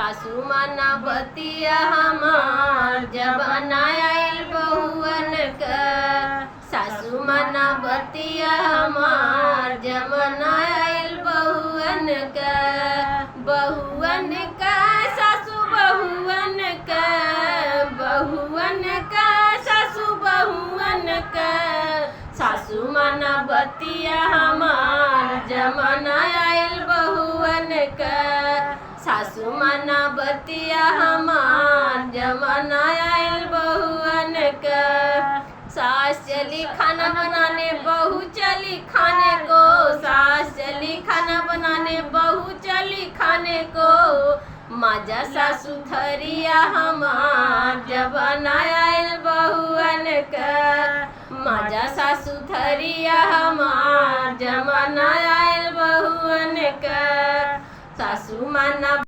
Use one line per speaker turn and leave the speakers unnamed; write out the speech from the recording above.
सासू माना बतिया हमार जबाना आयल बहुअन का। सासू माना बतिया हमार जबाना आयल बहुअन का। बहुअन का सासू बहुअन का। बहुअन का सासू बहुअन का। सासू माना बतिया हमार जमाना आयल बहुअन का। सासू माना बतिया हमार जमाना आयल बहुअन का। सास चली खाना बनाने बहू चली खाने को। सास चली खाना बनाने बहू चली खाने को। माजा सासू थरिया हमार जबाना आयल बहुअन का। माजा सासू थरिया हमार जमाना आयल बहुअन का। सासू माना